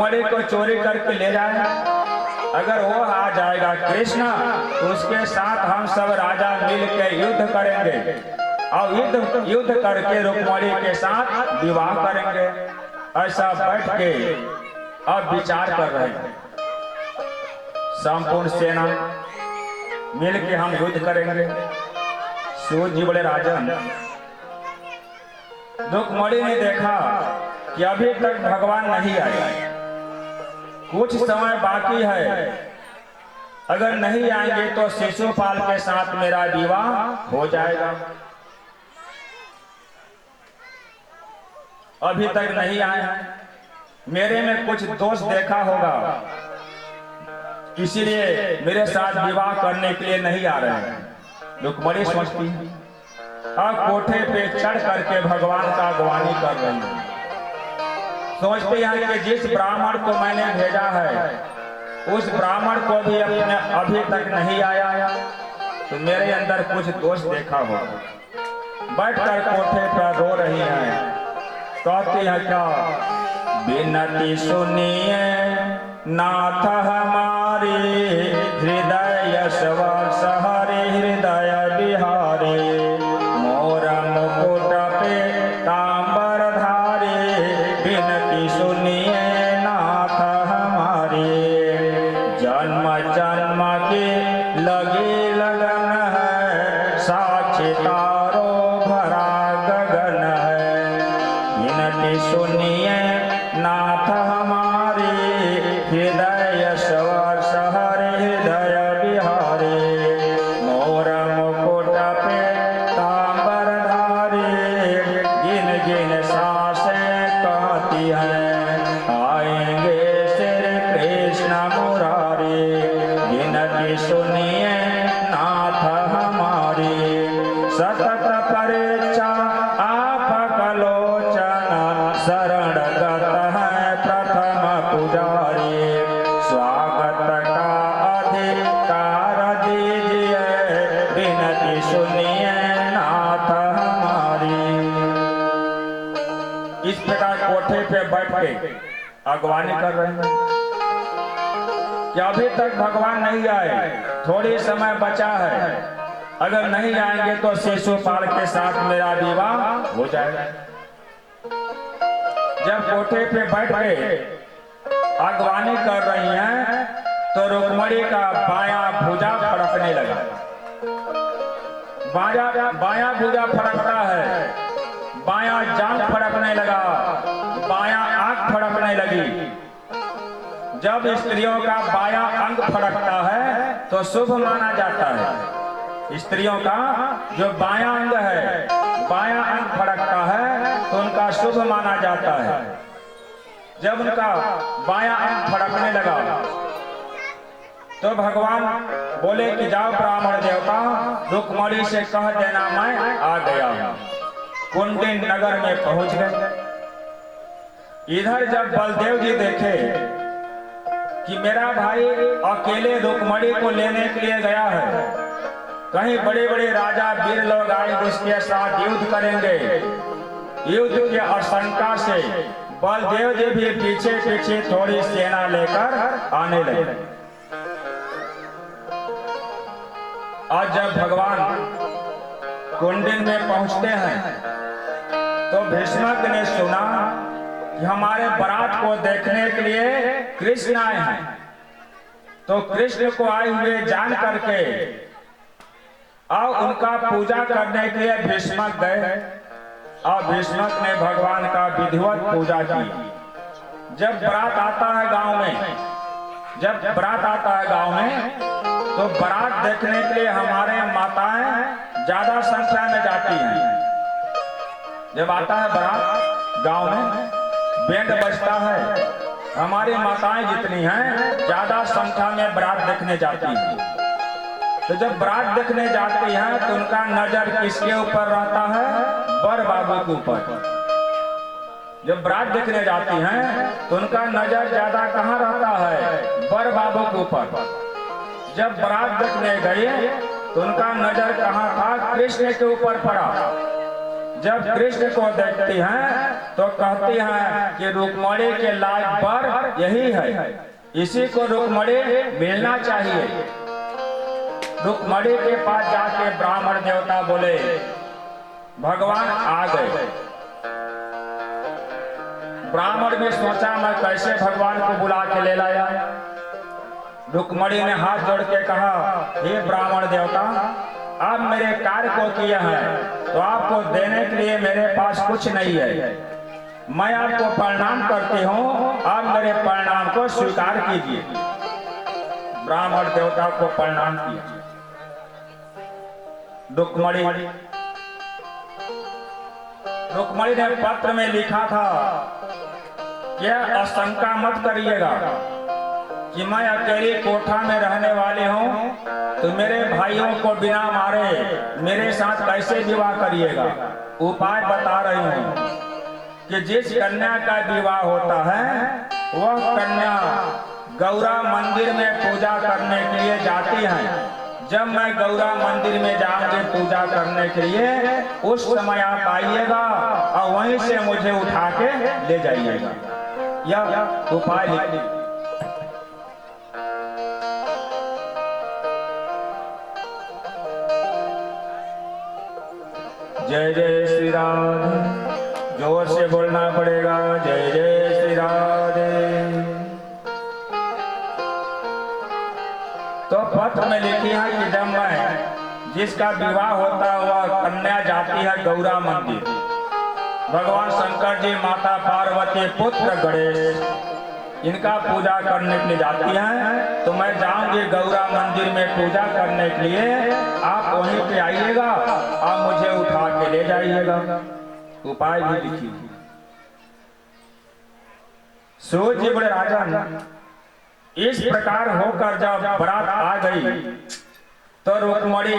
रुक्मणी को चोरी करके ले जाए। अगर वो आ जाएगा कृष्ण तो उसके साथ हम सब राजा मिल के युद्ध करेंगे और युद्ध करके रुक्मणी के साथ विवाह करेंगे। ऐसा बैठ के अब विचार कर रहे हैं। संपूर्ण सेना मिल के हम युद्ध करेंगे। सूत जी बोले राजन, रुक्मणी ने देखा कि अभी तक भगवान नहीं आए, कुछ समय बाकी है, अगर नहीं आएंगे तो शिशुपाल के साथ मेरा विवाह हो जाएगा। अभी तक नहीं आए, मेरे में कुछ दोष देखा होगा, इसीलिए मेरे साथ विवाह करने के लिए नहीं आ रहे हैं। रुक्मणी सोचती अब कोठे पे चढ़ करके भगवान का अगवानी कर रही है। सोचते हैं कि जिस ब्राह्मण को मैंने भेजा है उस ब्राह्मण को भी अपने अभी तक नहीं आया, तो मेरे अंदर कुछ दोष देखा होगा। बैठकर कोठे पर रो रही हैं, कहती है क्या, विनती सुनिए नाथ हमारे, हृदय स्वर्ष हरे हृदय बिहारे, मोर मुकुट पे तांबर धारे, विनती सुनिए नाथ हमारे, जन्म जन्म के लगे लगन है, साक्षी तारो भरा गगन है, विनती सुनिए नाथ हमारे, हृदय स्वर्ष हरे हृदय बिहारे, मोर मुकुट पे तांबर धारे, गिन गिन सांसें कहती हैं, आएंगे श्री कृष्ण मुरारी, विनती सुनिए नाथ हमारी, सतत परीक्षा आप कलोचन, शरणगत है प्रथम पुजारी, स्वागत का अधिकार दीजिए, विनती सुनिए नाथ हमारी। इस प्रकार कोठे पे बैठ के अगवानी कर रहे हैं कि अभी तक भगवान नहीं आए, थोड़ी समय बचा है, अगर नहीं आएंगे तो शिशुपाल के साथ मेरा विवाह हो जाएगा। जब कोठे पे बैठ के अगवानी कर रही हैं तो रुक्मणी का बायां भुजा फड़कने लगा। बायां भुजा फड़कता है, बायां जांघ फड़कने लगा, बायां आंख फड़कने लगी। जब स्त्रियों का बायां अंग फड़कता है तो शुभ माना जाता है। स्त्रियों का जो बायां अंग है, बायां अंग फड़कता है तो उनका शुभ माना जाता है। जब उनका बायां अंग फड़कने लगा तो भगवान बोले कि जाओ ब्राह्मण देवता, रुक्मणी से कह देना मैं आ गया हूं। कुंडिन नगर में पहुंच गए। इधर जब बलदेव जी देखे कि मेरा भाई अकेले रुक्मणी को लेने के लिए गया है, कहीं बड़े बड़े राजा वीर लोग आए उसके साथ युद्ध करेंगे, युद्ध की आशंका से बलदेव जी भी पीछे पीछे थोड़ी सेना लेकर आने लगे। आज जब भगवान कुंडिन में पहुंचते हैं तो भीष्मक ने सुना कि हमारे बारात को देखने के लिए कृष्ण आए हैं, तो कृष्ण को आए हुए जान करके और उनका पूजा करने के लिए भीष्मक गए और भीष्मक ने भगवान का विधिवत पूजा की। जब बारात आता है गांव में, जब बारात आता है गांव में तो बारात देखने के लिए हमारे माताएं ज्यादा संख्या में जाती हैं। जब आता है बारात गांव में, बैंड बजता है, हमारी माताएं जितनी हैं ज्यादा संख्या में बारात देखने जाती हैं। तो जब बारात देखने जाती हैं तो उनका नजर किसके ऊपर रहता है? वर बाबू के ऊपर। जब बारात देखने जाती हैं तो उनका नजर ज्यादा कहाँ रहता है? वर बाबू के ऊपर। जब बारात देखने गए तो उनका नजर कहाँ था? कृष्ण के ऊपर पड़ा। जब कृष्ण को देखती हैं तो कहती हैं कि रुक्मणी के लायक वर यही है, इसी को रुक्मणी मिलना चाहिए। रुक्मणी के पास जाके ब्राह्मण देवता बोले भगवान आ गए। ब्राह्मण ने सोचा मैं कैसे भगवान को बुला के ले लाया। रुक्मणी ने हाथ जोड़ के कहा हे ब्राह्मण देवता, आप मेरे कार्य को किया है तो आपको देने के लिए मेरे पास कुछ नहीं है। मैं आपको प्रणाम करती हूँ, आप मेरे प्रणाम को स्वीकार कीजिए। ब्राह्मण देवता को प्रणाम किया। रुक्मणी ने पत्र में लिखा था कि आशंका मत करिएगा कि मैं अकेली कोठा में रहने वाली हूँ, तो मेरे भाइयों को बिना मारे मेरे साथ कैसे विवाह करिएगा। उपाय बता रही हूँ कि जिस कन्या का विवाह होता है वह कन्या गौरा मंदिर में पूजा करने के लिए जाती है। जब मैं गौरा मंदिर में जाऊंगी पूजा करने के लिए, उस समय आप आइएगा और वहीं से मुझे उठा के ले जाइएगा। यह उपाय लिखिए। जय जय श्री राधे, जोर से बोलना पड़ेगा जय जय श्री राधे। तो पत्र में लिखी है कि जब मैं जिसका विवाह होता है वह कन्या जाती है गौरा मंदिर, भगवान शंकर जी, माता पार्वती, पुत्र गणेश, इनका पूजा करने के लिए जाती हैं। तो मैं जाऊंगी गौरा मंदिर में पूजा करने के लिए, आप वहीं पे आइएगा और मुझे उठा के ले जाइएगा। उपाय भी लिखी। सूर्य जी बड़े राजन इस प्रकार होकर जब बारात आ गई तो रुक्मणी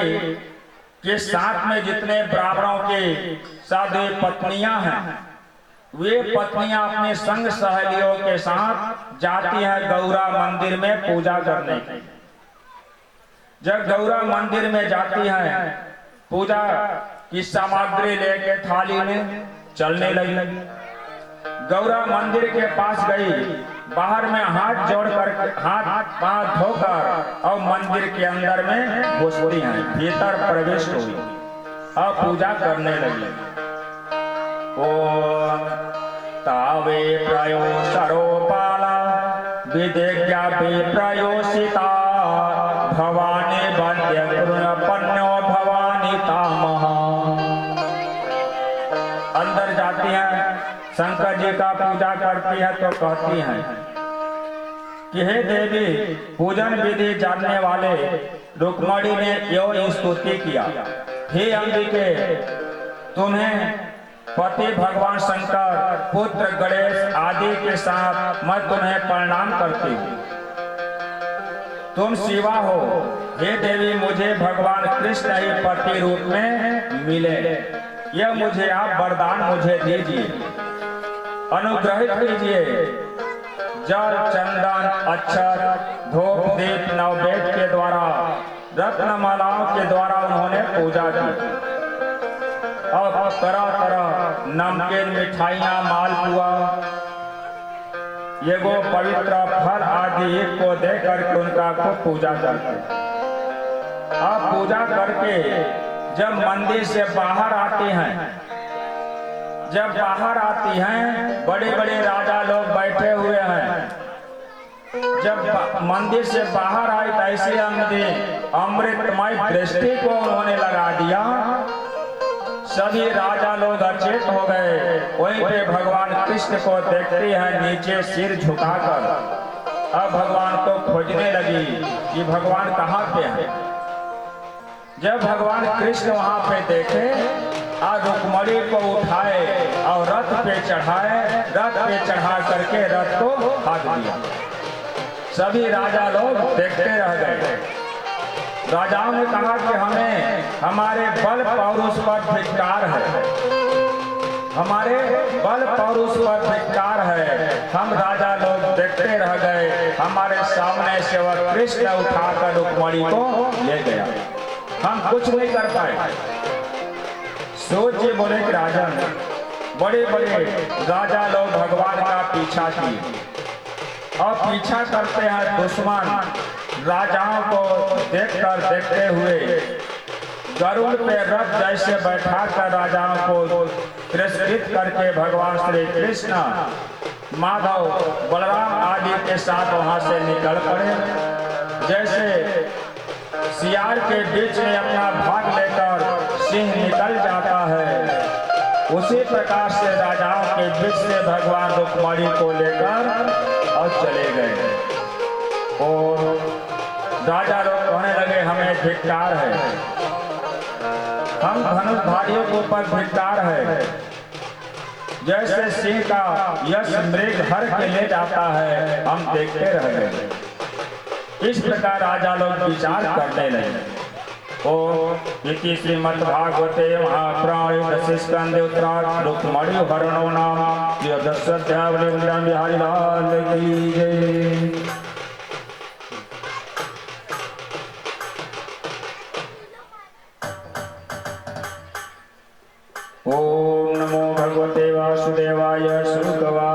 के साथ में जितने ब्राह्मणों के साधु पत्नियां हैं, वे पत्नियां अपने संग सहेलियों के साथ जाती हैं गौरा मंदिर में पूजा करने के। जब गौरा मंदिर में जाती हैं, पूजा की सामग्री लेके थाली में चलने लगी। गौरा मंदिर के पास गई, बाहर में हाथ जोड़कर हाथ पांव धोकर और मंदिर के अंदर में घुसती हैं, भीतर प्रवेश हुई और पूजा करने लगी। ओम तावे प्रयो सरोपाला विदेज्ञा प्रयोषिता भवानी वंद्य पन्यो भवानी तामह। अंदर जाती हैं, शंकर जी का पूजा करती है तो कहती हैं कि हे देवी, पूजन विधि जानने वाले रुक्मणी ने यो स्तुति किया, हे अंबिके, तुम्हें पति भगवान शंकर, पुत्र गणेश आदि के साथ मैं तुम्हें प्रणाम करती हूँ। तुम शिवा हो, हे देवी, मुझे भगवान कृष्ण ही पति रूप में मिले, यह मुझे आप वरदान मुझे दीजिए, अनुग्रहित कीजिए। जल, चंदन, अक्षत, धूप, दीप, नववेद के द्वारा, रत्नमालाओं के द्वारा उन्होंने पूजा की और तरह तरह नमकीन, मिठाइयाँ, मालपुआ, ये वो पवित्र फल आदि को दे करके उनका खूब पूजा करते। अब पूजा करके जब मंदिर से बाहर आते हैं, जब बाहर आती हैं, बड़े बड़े राजा लोग बैठे हुए हैं। जब मंदिर से बाहर आई तो ऐसे अमृतमय दृष्टि को उन्होंने लगा दिया। सभी राजा लोग अचेत हो गए। वहीं पे भगवान कृष्ण को देखते हैं नीचे सिर झुकाकर। अब भगवान को खोजने लगी कि भगवान कहाँ पे हैं। जब भगवान कृष्ण वहां पे देखे, आज रुक्मणी को उठाए और रथ पे चढ़ाए, रथ पे चढ़ा करके रथ को हाँक दिया। सभी राजा लोग देखते रह गए। राजाओं ने कहा कि हमें हमारे बल पौरुष पर धिक्कार है, हमारे बल पौरुष पर धिक्कार है। हम राजा लोग देखते रह गए, हमारे सामने से वह कृष्ण उठाकर रुक्मणी को ले गया, हम कुछ नहीं कर पाए। सोचिए, बोले कि राजन, बड़े बड़े राजा लोग भगवान का पीछा किए और पीछा करते हैं दुश्मन राजाओं को देखते हुए गरुड़ पे रथ जैसे बैठा कर राजाओं को तिरस्कृत करके भगवान श्री कृष्ण माधव बलराम आदि के साथ वहां से निकल पड़े। जैसे सियार के बीच में अपना भाग लेकर सिंह निकल जाता है, उसी प्रकार से राजाओं के बीच से भगवान रुक्मणी को लेकर और चले गए। और राजा लोग कहने लगे हमें धिक्कार है, हम धनुषधारियों के ऊपर धिक्कार है। जैसे सिंह का यश मृग हर के ले जाता है, हम देखते रह गए। इस प्रकार राजा लोग विचार करने लगे। और इति श्रीमद्भागवते महापुराणे स्कंदे उत्तरार्ध रुक्मणी हरणो नाम त्रयोदशाध्याय बिहारी लाल की जय। ओम नमो भगवते वासुदेवाय सुखवास।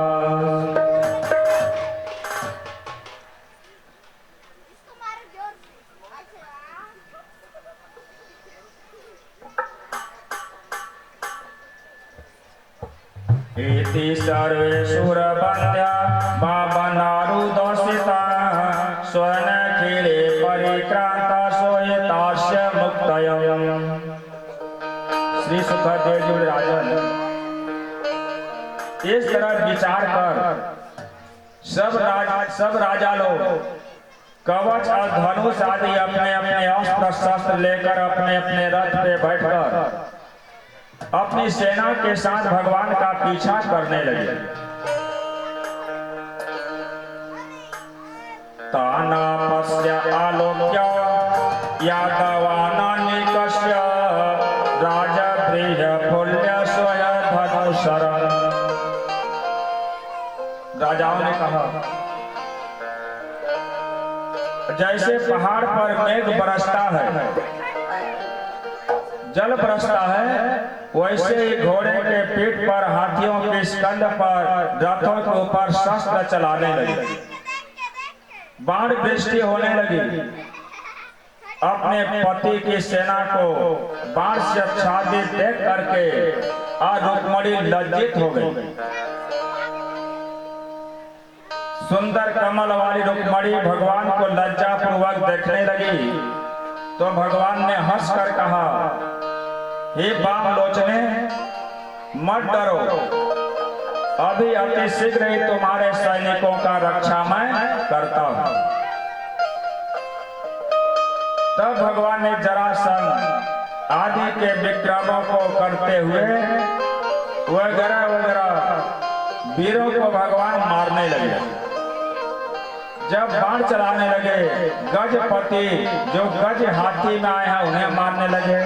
इति सर्वे सुरवन्द्या बाबनारुदोषिता स्वर्णखिले परिक्रांता सोयतास्य मुक्तयम्। श्री सुखदेव जी राजन इस तरह विचार कर सब राजा लोग कवच और धनुष आदि अपने अपने अस्त्र शस्त्र लेकर अपने अपने रथ पे बैठकर अपनी सेना के साथ भगवान का पीछा करने लगे। ताना पश्य आलोक्य यादवानानिकस्य राजगृह फुल्य स्वय धनुषर। राजाओं ने कहा जैसे पहाड़ पर मेघ बरसता है, जल बरसता है, वैसे ही घोड़े के पीठ पर हाथियों के स्कंद पर रथों के ऊपर शस्त्र चलाने लगे, बाण वृष्टि होने लगी। अपने पति की सेना को बाण से आच्छादित देख करके रुक्मणी लज्जित हो गई। सुंदर कमल वाली रुक्मणी भगवान को लज्जा पूर्वक देखने लगी तो भगवान ने हंसकर कहा, हे बाम लोचने मत डरो, अभी अति शीघ्र ही तुम्हारे सैनिकों का रक्षा मैं करता हूं। तब भगवान ने जरासंध आदि के विक्रमों को करते हुए वगैरह वगैरह वीरों को भगवान मारने लगे। जब बाण चलाने लगे, गजपति जो गज हाथी में आए हैं उन्हें मारने लगे,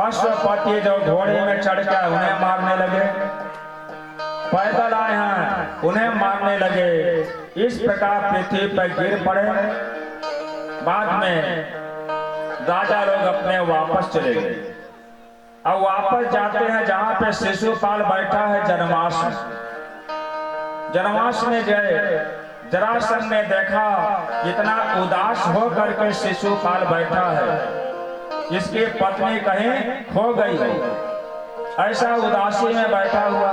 अश्वपति जो घोड़े में चढ़ के उन्हें मारने लगे, पैदल आए हैं उन्हें मारने लगे। इस प्रकार पृथ्वी पर गिर पड़े। बाद में राजा लोग अपने वापस चले गए। अब वापस जाते हैं जहां पे शिशुपाल बैठा है जन्माष्टमी। जन्माष्टमी गए, जरासंध ने देखा इतना उदास हो करके शिशुपाल बैठा है, इसकी पत्नी कहीं खो गई हो, ऐसा उदासी में बैठा हुआ।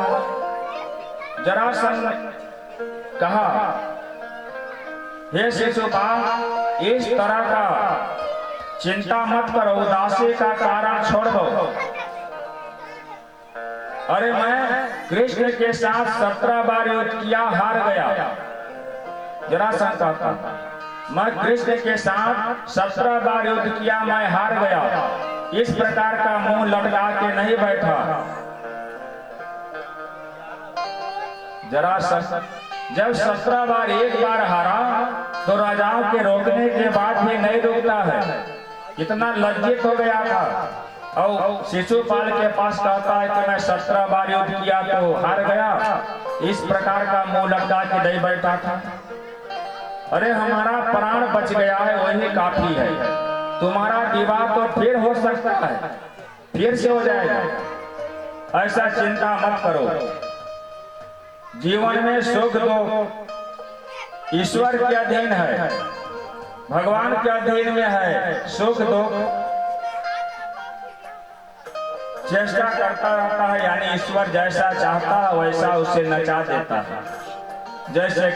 जरासंध कहा, हे शिशुपाल, इस तरह का चिंता मत करो, उदासी का कारण छोड़ दो। अरे मैं कृष्ण के साथ 17 बार युद्ध किया, हार गया। जरासंध कहता, मैं कृष्ण के साथ 17 बार युद्ध किया, मैं हार गया। इस प्रकार का मुंह लटका के नहीं बैठा। जरासंध जब 17 बार एक बार हारा तो राजाओं के रोकने के बाद भी नहीं रुकता है, इतना लज्जित हो गया था। और शिशुपाल के पास कहता है कि मैं 17 बार युद्ध किया तो हार गया, इस प्रकार का मुंह लटका के नहीं बैठा था। अरे हमारा प्राण बच गया है, वही काफी है। तुम्हारा विवाह तो फिर हो सकता है, फिर से हो जाएगा। ऐसा चिंता मत करो। जीवन में सुख दुख ईश्वर के अधीन है, भगवान के अधीन में है। सुख दुख चेष्टा करता रहता है, यानी ईश्वर जैसा चाहता है वैसा उसे नचा देता है। जैसे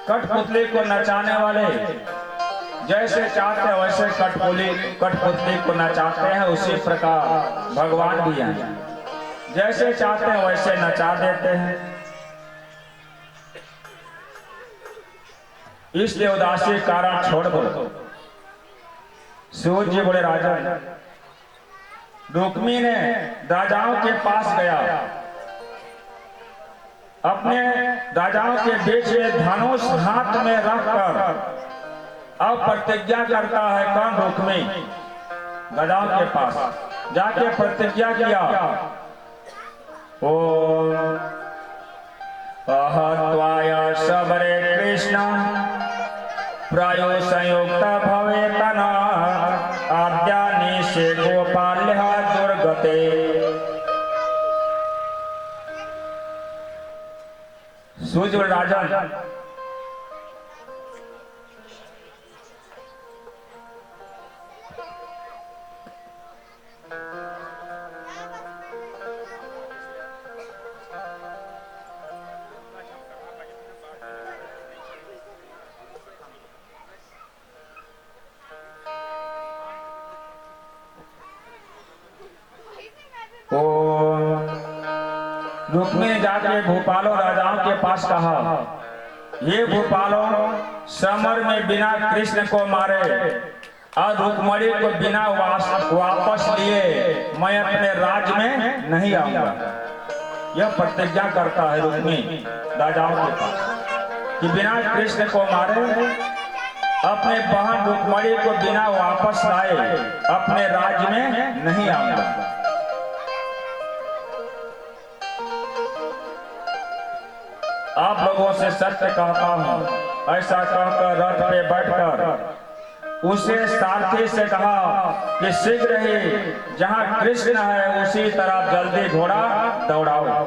कठपुतली को नचाने वाले जैसे चाहते हैं वैसे कठपुतली को नचाते हैं, उसी प्रकार भगवान भी हैं, जैसे चाहते हैं वैसे नचा देते हैं। इसलिए उदासी कारण छोड़ दो। सूर्य जी बोले राजन, रुक्मी ने राजाओं के पास गया, अपने राजाओं के बीच में धनुष हाथ में रखकर अब प्रतिज्ञा करता है। कौन? रुक्मी राजाओं के पास जाके प्रतिज्ञा किया, ओ अहत्वाय शबरे कृष्ण प्रायो संयुक्त भवेतन आद्यानि से गोपाल्य दुर्गते। सूर्य राजन, रुक्मी ने जाके भूपालों राजाओं के पास कहा, ये भूपालों समर में बिना कृष्ण को मारे और रुक्मणी को बिना वापस लिए मैं अपने राज्य में नहीं आऊंगा। यह प्रतिज्ञा करता है रुक्मी राजाओं के पास कि बिना कृष्ण को मारे, अपने बहन रुक्मणी को बिना वापस लाए अपने राज्य में नहीं आऊंगा। आप लोगों से सत्य कहता हूं। ऐसा कहकर रथ पे बैठकर उसे सारथी से कहा कि शीघ्र ही जहां कृष्ण है उसी तरफ जल्दी घोड़ा दौड़ाओ,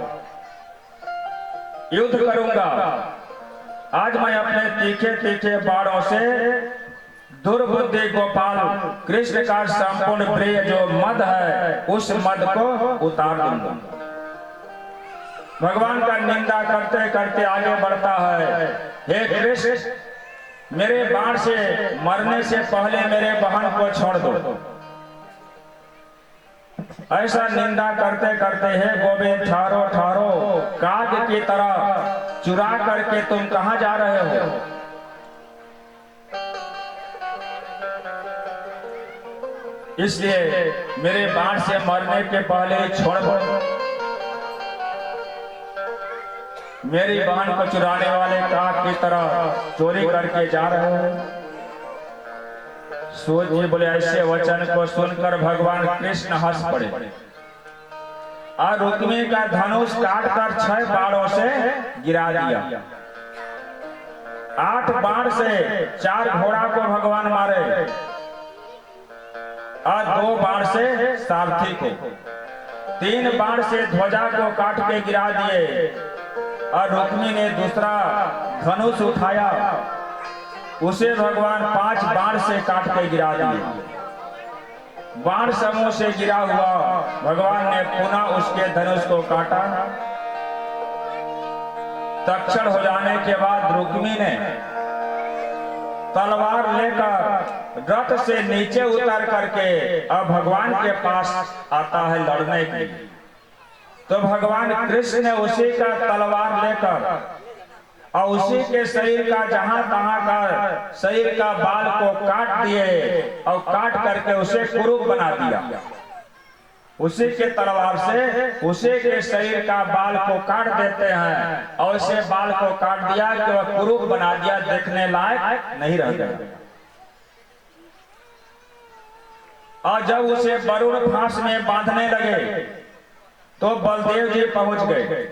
युद्ध करूंगा। आज मैं अपने तीखे तीखे बाणों से दुर्बुद्धि गोपाल कृष्ण का संपूर्ण प्रिय जो मद है उस मद को उतार दूंगा। भगवान का निंदा करते करते आगे बढ़ता है, हे कृष्ण, मेरे बाण से मरने से पहले मेरे बहन को छोड़ दो। ऐसा निंदा करते करते, हे गोविंद, ठहरो ठहरो, काग की तरह चुरा करके तुम कहां जा रहे हो? इसलिए मेरे बाण से मरने के पहले छोड़ दो। मेरी बहन को चुराने वाले काग की तरह चोरी करके जा रहे हैं। सूर्य जी बोले, ऐसे वचन को सुनकर भगवान कृष्ण हंस पड़े और रुक्मी का धनुष काटकर 6 बाणों से गिरा दिया। 8 बाण से 4 घोड़ा को भगवान मारे और 2 बाण से सारथी को, 3 बाण से ध्वजा को काट के गिरा दिए और रुक्मी ने दूसरा धनुष उठाया, उसे भगवान 5 बाण से काट के गिरा दिया। बाण समूह से गिरा हुआ भगवान ने पुनः उसके धनुष को काटा। तक्षण हो जाने के बाद रुक्मी ने तलवार लेकर रथ से नीचे उतर करके अब भगवान के पास आता है लड़ने के लिए। तो भगवान कृष्ण ने उसी का तलवार लेकर और उसी के शरीर का जहां तहां का शरीर का बाल को काट दिए और काट करके उसे कुरूप बना दिया। उसी के तलवार से उसी के शरीर का बाल को काट देते हैं और उसे बाल को काट दिया कि वह कुरूप बना दिया, देखने लायक नहीं रह गया। और जब उसे वरुण फांस में बांधने लगे तो बलदेव जी पहुंच गए।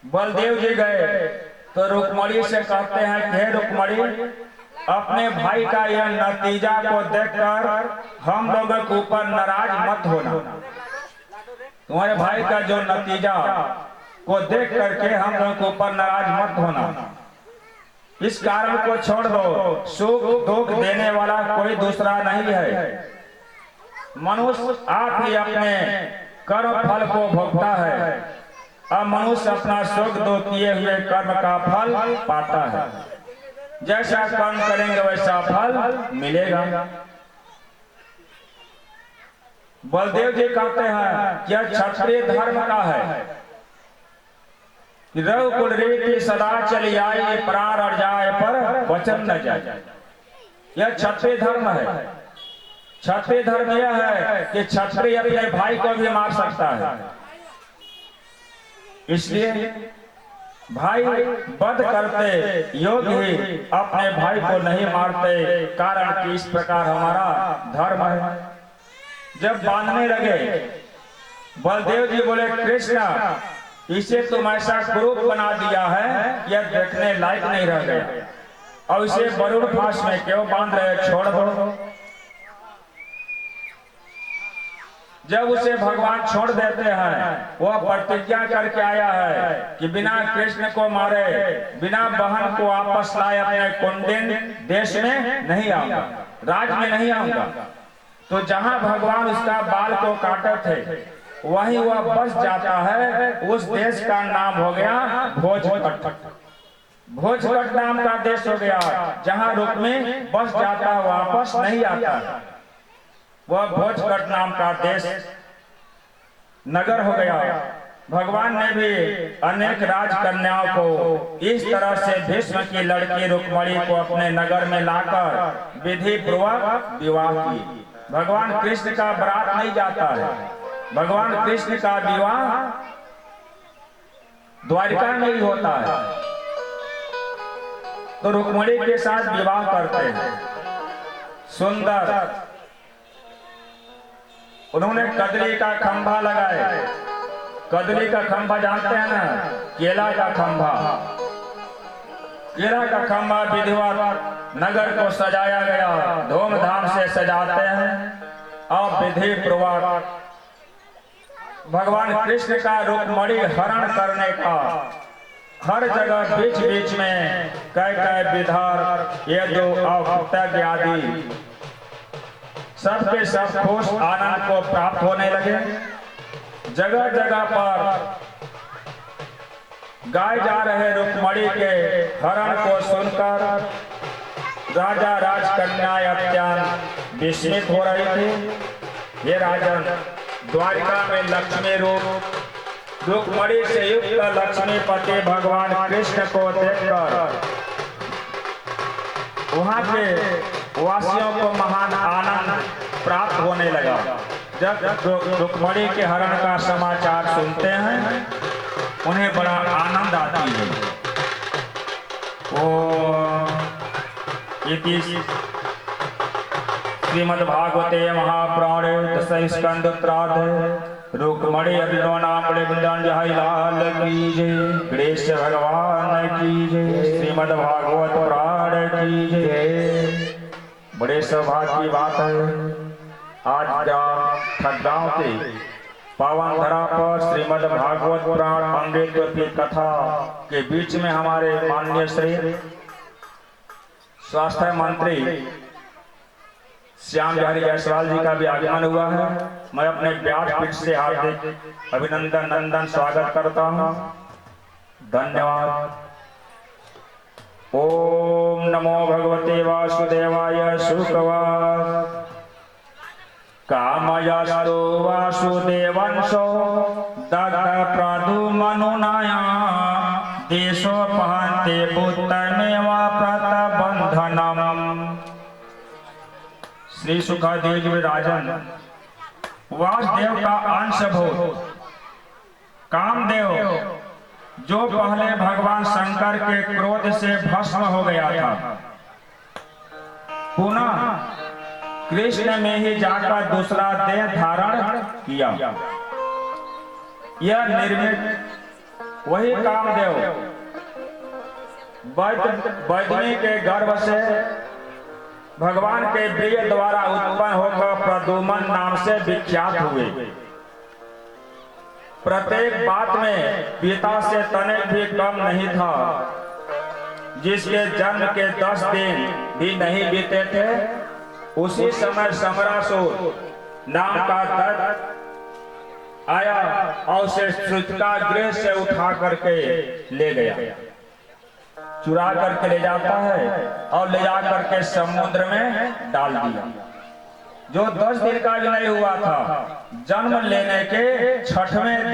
बलदेव जी गए तो रुक्मणी से कहते हैं कि हे रुक्मणी, अपने भाई का यह नतीजा को देखकर हम लोगों के ऊपर नाराज मत होना। तुम्हारे भाई का जो नतीजा को देख करके हम लोगों के ऊपर नाराज मत होना। इस कारण को छोड़ दो, सुख दुख देने वाला कोई दूसरा नहीं है। मनुष्य आप ही अपने कर्म फल को भोगता है। अब मनुष्य अपना सुख दुख किए हुए कर्म का फल पाता है। जैसा कर्म करेंगे वैसा फल मिलेगा। बलदेव जी कहते हैं कि यह क्षत्रिय धर्म का है। रघुकुल रीति सदा चली आई, प्राण अड़ जाए पर वचन न जाए। यह क्षत्रिय धर्म है। क्षत्रिय धर्म यह है कि क्षत्रिय अपने भाई को भी मार सकता है। इसलिए भाई वध करते योग्य ही अपने भाई को नहीं मारते, कारण कि इस प्रकार हमारा धर्म है। जब बांधने लगे बलदेव जी बोले, कृष्ण इसे तुम ऐसा क्रूप बना दिया है कि यह देखने लायक नहीं रह गया और इसे वरुण फांस में क्यों बांध रहे, छोड़ दो। जब उसे भगवान छोड़ देते हैं, वह प्रतिज्ञा करके आया है कि बिना कृष्ण को मारे, बिना बहन को वापस लाए अपने कुंडिन देश में नहीं आऊंगा, राज में नहीं आऊंगा। तो जहां भगवान उसका बाल को काटे थे वहीं वह बस जाता है। उस देश का नाम हो गया भोजकट। भोजकट नाम का देश हो गया, जहां रुक में बस जाता वापस नहीं आता। वह भोजकट नाम का देश नगर हो गया। भगवान ने भी अनेक राजकन्याओं को इस तरह से भीष्म की लड़की रुक्मणी को अपने नगर में लाकर विधि पूर्वक विवाह की। भगवान कृष्ण का बारात नहीं जाता है, भगवान कृष्ण का विवाह द्वारिका में ही होता है। तो रुक्मणी के साथ विवाह करते हैं। सुंदर उन्होंने कदली का खंभा लगाए। कदली का खंभा जानते हैं ना, केला का खंभा। केला का खंभा विधिवत नगर को सजाया गया, धूमधाम से सजाते हैं और विधि पूर्वक भगवान कृष्ण का रुक्मणी हरण करने का हर जगह बीच बीच में कई विधर ये जो अवतज्ञ आदि सबके सब खुश आनंद को प्राप्त होने लगे। जगह जगह पर गाए जा रहे रुक्मणी के हरण को सुनकर राजा राजकन्याएं अत्यंत विस्मित हो रही थी। ये राजन, द्वारिका में लक्ष्मी रूप रुक्मणी से युक्त लक्ष्मीपति भगवान कृष्ण को देखकर वहां के वासियों को महान आनंद प्राप्त होने लगा। जब रुक्मणी के हरण का समाचार सुनते हैं उन्हें बड़ा आनंद आती है। इति श्रीमद्भागवते महापुराणे दशम स्कंद उत्तरार्ध रुक्मणी अभिनव नाम बड़े बिंदान जहाई लाल की जय, गणेश भगवान की जय, श्रीमद्भागवत पुराण की जय। बड़े सौभाग्य की बात है, आज खड़गांव के पावन धरा पर श्रीमद् भागवत पुराण अमृत की कथा के बीच में हमारे माननीय श्री स्वास्थ्य मंत्री श्याम बिहारी जायसवाल जी का भी आगमन हुआ है। मैं अपने व्यासपीठ से हार्दिक अभिनंदन नंदन स्वागत करता हूँ। धन्यवाद। ओम नमो भगवते वासुदेवाय सुखवास कामयस्तु वासुदेवंशो दग्ध प्रद्युम्नुनाया देशोपहन्ते पुत्रमेव प्रतबन्धनम्। श्री सुखदेव जी राजन वासुदेव का अंशभूत कामदेव जो पहले भगवान शंकर के क्रोध से भस्म हो गया था, पुनः कृष्ण में ही जाकर दूसरा देह धारण किया। यह निर्मित वही कामदेव वैदनी के गर्भ से भगवान के प्रिय द्वारा उत्पन्न होकर प्रद्युम्न नाम से विख्यात हुए। प्रत्येक बात में पिता से तनिक भी कम नहीं था। जिसके जन्म के 10 दिन भी नहीं बीते थे, उसी समय समरासुर नाम का दत्त आया और उसे श्रुतिका गृह से उठा करके ले गया, चुरा करके ले जाता है और ले जा करके समुद्र में डाल दिया। जो 10 दिन का भी नहीं हुआ था, जन्म लेने के 6वें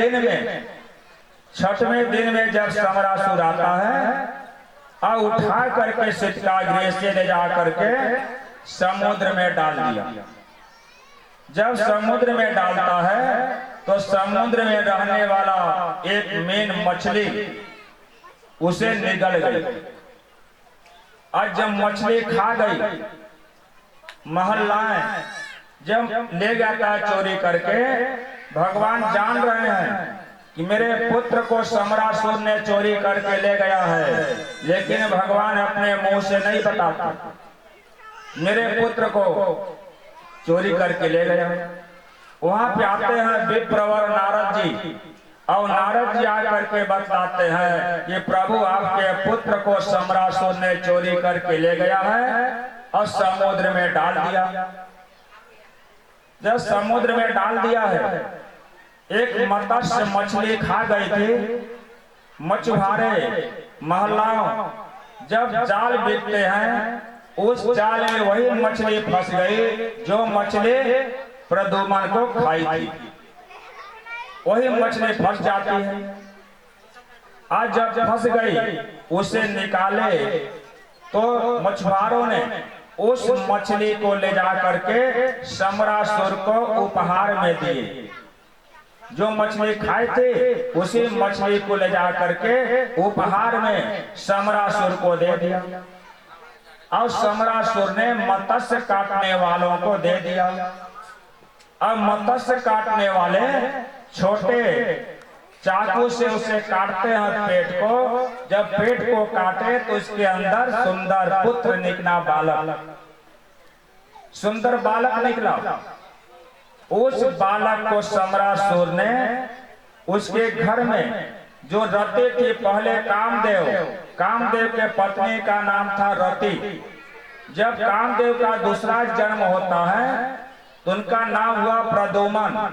दिन में जब समरासुर आता है और उठा करके श्रुतिका गृह से ले जा करके समुद्र में डाल दिया। जब समुद्र में डालता है तो समुद्र में रहने वाला एक मेन मछली उसे निगल गई। और जब मछली खा गई, महल्लाएं जब ले जाता चोरी करके, भगवान जान रहे हैं कि मेरे पुत्र को समरासुर ने चोरी करके ले गया है, लेकिन भगवान अपने मुंह से नहीं बताते मेरे पुत्र को चोरी करके ले गया। वहां पे आते हैं विप्रवर नारद जी, और नारद जी आकर के बतलाते हैं कि प्रभु आपके पुत्र को समरासुर ने चोरी करके ले गया है और समुद्र में डाल दिया। जब समुद्र में डाल दिया है, एक मत्स्य मछली खा गई थी। मछुआरे महलाओं जब जाल बीतते हैं, उस जाल में वही मछली फंस गई जो मछली प्रद्युम्न को खाई थी। वही मछली फंस जाती है। आज जब फंस गई, उसे निकाले तो मछुआरों ने उस मछली को ले जा करके समरासुर को उपहार में दिए। जो मछली खाए थे, उसी मछली को ले जा करके उपहार में समरासुर को दे दिया, और समरासुर ने मत्स्य काटने वालों को दे दिया। अब मत्स्य काटने वाले छोटे चाकू से उसे काटते हैं पेट को। जब पेट को काटे तो उसके अंदर सुंदर पुत्र निकला, बालक, सुंदर बालक निकला। उस बालक को समरासुर ने उसके घर में जो रति थी, पहले कामदेव के पत्नी का नाम था रति। जब कामदेव का दूसरा जन्म होता है तो उनका नाम हुआ प्रद्युम्न।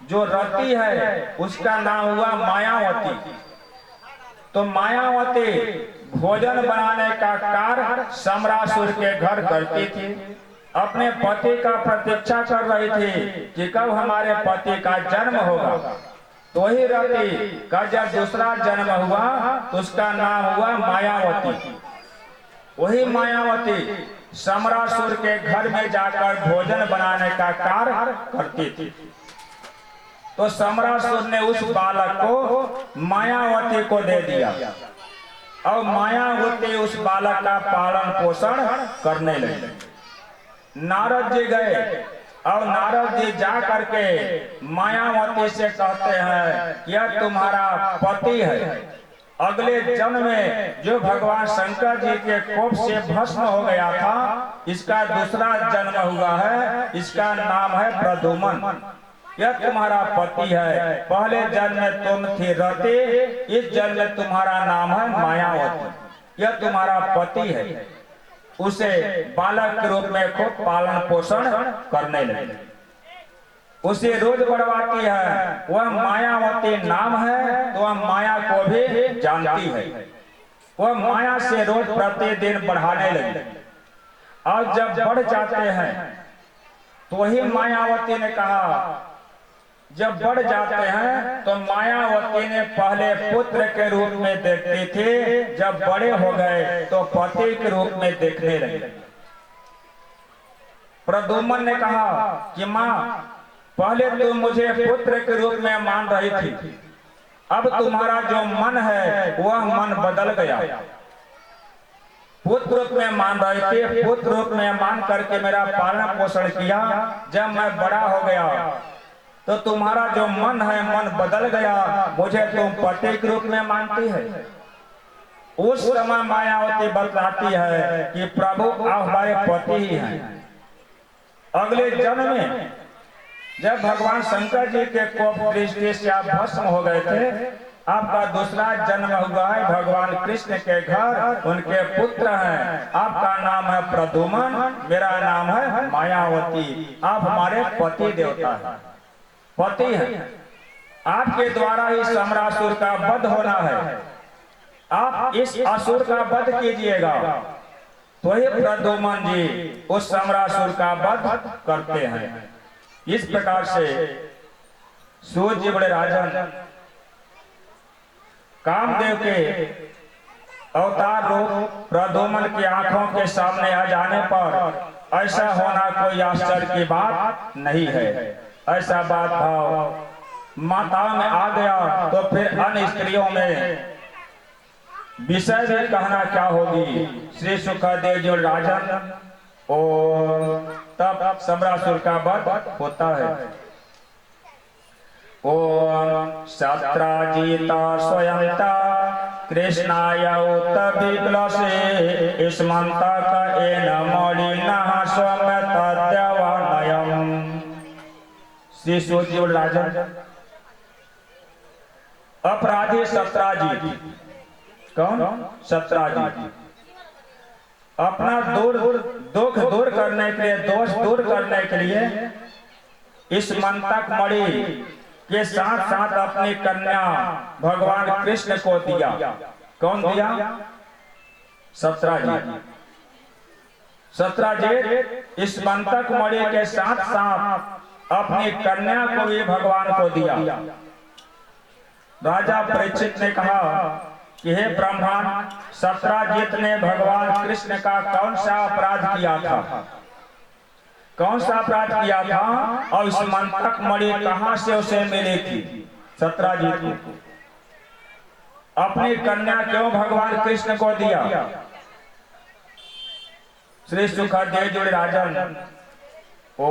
जो रति है उसका नाम हुआ मायावती। तो मायावती भोजन बनाने का कार्य समरासुर के घर करती थी। अपने पति का प्रतीक्षा कर रही थी कि कब हमारे पति का जन्म होगा। तो ही रति का जब दूसरा जन्म हुआ तो उसका नाम हुआ मायावती। वही मायावती समरासुर के घर में जाकर भोजन बनाने का कार्य करती थी। तो समरासुर ने उस बालक को मायावती को दे दिया, और मायावती उस बालक का पालन पोषण करने लगी। नारद जी गए, और नारद जी जा करके मायावती से कहते हैं यह तुम्हारा पति है। अगले जन्म में जो भगवान शंकर जी के कोप से भस्म हो गया था, इसका दूसरा जन्म हुआ है, इसका नाम है प्रद्युम्न। यह तुम्हारा पति है। पहले जन्म में तुम थी रति, इस जन्म में तुम्हारा नाम है मायावती। यह तुम्हारा पति है। उसे बालक के रूप में खूब पालन पोषण करने लगे। उसे रोज बढ़वाती है। वह मायावती नाम है, तो वह माया को भी जानती है। वह माया से रोज प्रतिदिन बढ़ाने लगी, और जब बढ़ जाते हैं तो वही मायावती ने कहा, जब बढ़ जाते हैं तो मायावती ने पहले पुत्र के रूप में देखती थी, जब बड़े हो गए तो पति के रूप में देखने लगे। प्रद्युम्न ने कहा कि माँ, पहले तुम मुझे पुत्र के रूप में मान रही थी, अब तुम्हारा जो मन है वह मन बदल गया। पुत्र रूप में मान रही थी, पुत्र रूप में मान करके मेरा पालन पोषण किया। जब मैं बड़ा हो गया तो तुम्हारा जो मन है मन बदल गया, मुझे तुम पति के रूप में मानती है। उस समय मायावती बतलाती है कि प्रभु आप हमारे पति ही हैं। अगले जन्म में जब भगवान शंकर जी के कोप दृष्टि से आप भस्म हो गए थे, आपका दूसरा जन्म हुआ है भगवान कृष्ण के घर, उनके पुत्र हैं। आपका नाम है प्रद्युमन, मेरा नाम है मायावती। आप हमारे पति देवता हैं, पति हैं। आपके द्वारा इस सम्रासुर का वध होना है। आप इस असुर का वध कीजिएगा तो ही प्रद्युमन जी उस सम्रासुर का वध करते हैं। इस प्रकार से सूर्य जी बड़े राजन कामदेव के अवतार रूप प्रद्युमन की आंखों के सामने आ जाने पर ऐसा होना कोई आश्चर्य की बात नहीं है। ऐसा बात भाव माताओं में आ गया तो फिर अन्य स्त्रियों में विषय भी कहना क्या होगी। श्री सुखदेव जी राजन और तब सम्रासुर का वध होता है। ओम सत्राजिता स्वयंता कृष्णाय उत विप्लसे स्मंता का एन मणिनः स्वमतद्यवनयम्। श्री सूर्य राजन अपराधी सत्राजित, कौन? सत्राजित अपना दुख दूर करने के लिए, दोष दूर करने के लिए इस मंतक मणि के साथ साथ अपनी कन्या भगवान कृष्ण को दिया। कौन दिया? सत्राजित। सत्राजित इस मंतक मणि के साथ साथ अपनी कन्या को भी भगवान को दिया। राजा परीक्षित ने कहा कि हे ब्रह्मण, सत्राजित ने भगवान कृष्ण का कौन सा अपराध किया था? कौन सा अपराध किया था? और इस मंतक मणि कहां से उसे मिली थी? सत्राजित को अपनी कन्या क्यों भगवान कृष्ण को दिया? श्री सुखदेव जी राजन ओ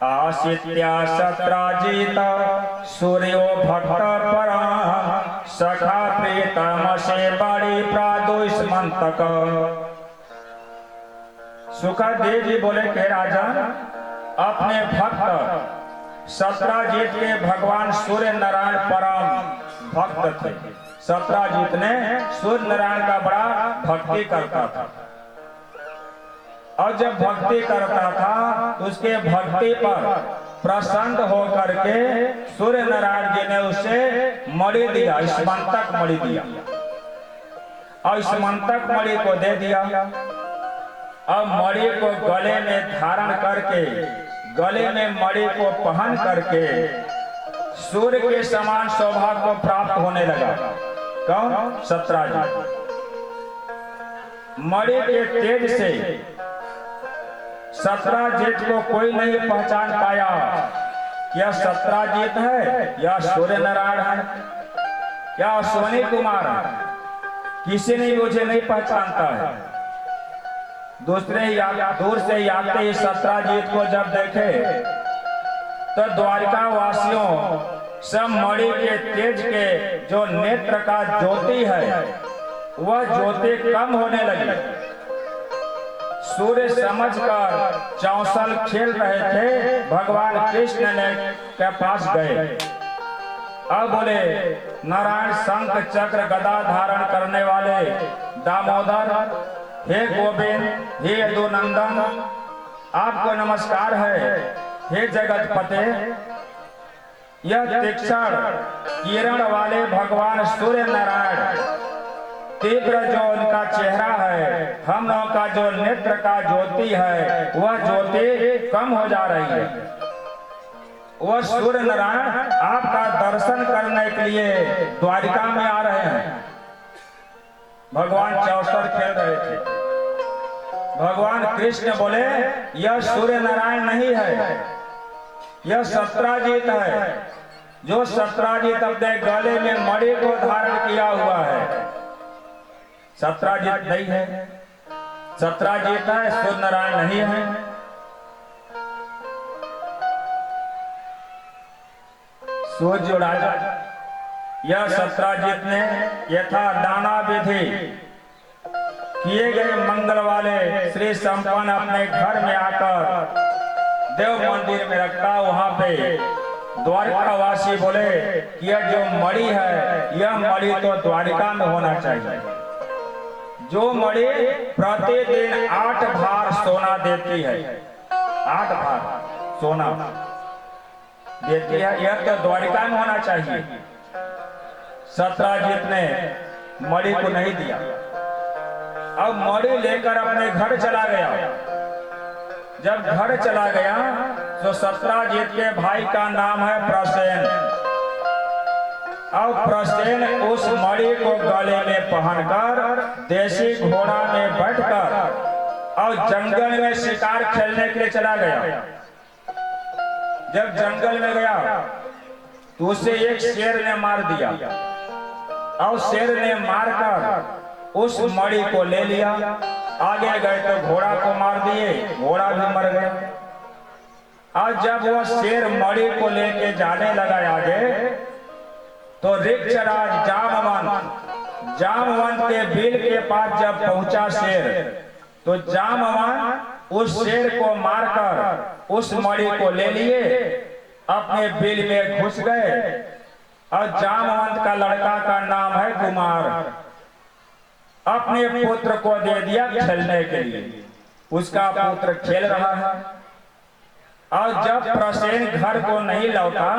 आशित्या सत्राजित सूर्यो भक्त परा सखा प्रीतम से बड़ी प्रादुष्मंतक। सुखदेव जी बोले के राजन, अपने भक्त सत्राजित के भगवान सूर्य नारायण परम भक्त थे। सत्राजित ने सूर्य नारायण का बड़ा भक्ति करता था और जब भक्ति करता था तो उसके भक्ति पर प्रसन्न होकर के सूर्य नारायण जी ने उसे मणि दिया, स्मंतक मणि दिया और स्मंतक मणि को दे दिया। अब मणि को गले में धारण करके, गले में मणि को पहन करके सूर्य के समान शोभा को प्राप्त होने लगा। कौन? सत्राजित। मणि के तेज से सत्राजित को कोई नहीं पहचान पाया क्या सत्राजित है या सूर्य नारायण है या अश्वनी कुमार है। किसी ने मुझे नहीं पहचानता है। दूसरे दूर से आते ही सत्राजित को जब देखे तो द्वारिका वासियों सब मणि के तेज के जो नेत्र का ज्योति है वह ज्योति कम होने लगी। सूर्य समझकर चौसल खेल रहे थे, भगवान कृष्ण ने के पास गए। अब बोले, नारायण शंख चक्र गदा धारण करने वाले दामोदर, हे गोविंद, हे यदुनंदन, आपको नमस्कार है। हे जगतपते, यह तीक्ष्ण किरण वाले भगवान सूर्य नारायण, तीव्र जो उनका चेहरा है, हम लोगों का जो नेत्र का ज्योति है वह ज्योति कम हो जा रही है। वह सूर्य नारायण आपका दर्शन करने के लिए द्वारिका में आ रहे हैं। भगवान चौसर खेल रहे थे। भगवान कृष्ण बोले, यह सूर्य नारायण नहीं है, यह सत्राजित है। जो सत्राजित अपने गले में मणि को धारण किया हुआ है, सत्राजित नहीं है। सत्राजित है, सूर्य नारायण नहीं है। सूर्य राजा, यह सत्राजित ने यथा दाना विधि किए गए मंगल वाले श्री संपन्न अपने घर में आकर सचदेव मंदिर में रखता। वहां पे द्वारकावासी बोले कि यह जो मणि है, यह मणि तो द्वारिका में होना चाहिए। जो मणि प्रतिदिन 8 भार सोना देती है, 8 भार सोना देती है, यह तो द्वारिका में होना चाहिए। सत्राजित ने मणि को नहीं दिया। अब मणि लेकर अपने घर चला गया। जब घर चला गया तो सत्राजित के भाई का नाम है प्रसेन। अब प्रसेन उस मणि को गले में पहनकर देसी घोड़ा में बैठकर और जंगल में शिकार खेलने के लिए चला गया। जब जंगल में गया तो उसे एक शेर ने मार दिया और शेर ने मारकर उस मणि को ले लिया। आगे गए तो घोड़ा को मार दिए, घोड़ा भी मर गया। और जब वह शेर मणि को लेके जाने लगा आगे तो ऋक्षराज जामवंत के बिल के पास जब पहुंचा शेर, तो जामवंत उस शेर को मारकर उस मणि को ले लिए, अपने बिल में घुस गए। और जामवंत का लड़का का नाम है कुमार, अपने पुत्र को दे दिया खेलने के लिए। उसका पुत्र खेल रहा है। और जब प्रसेन घर को नहीं लौटा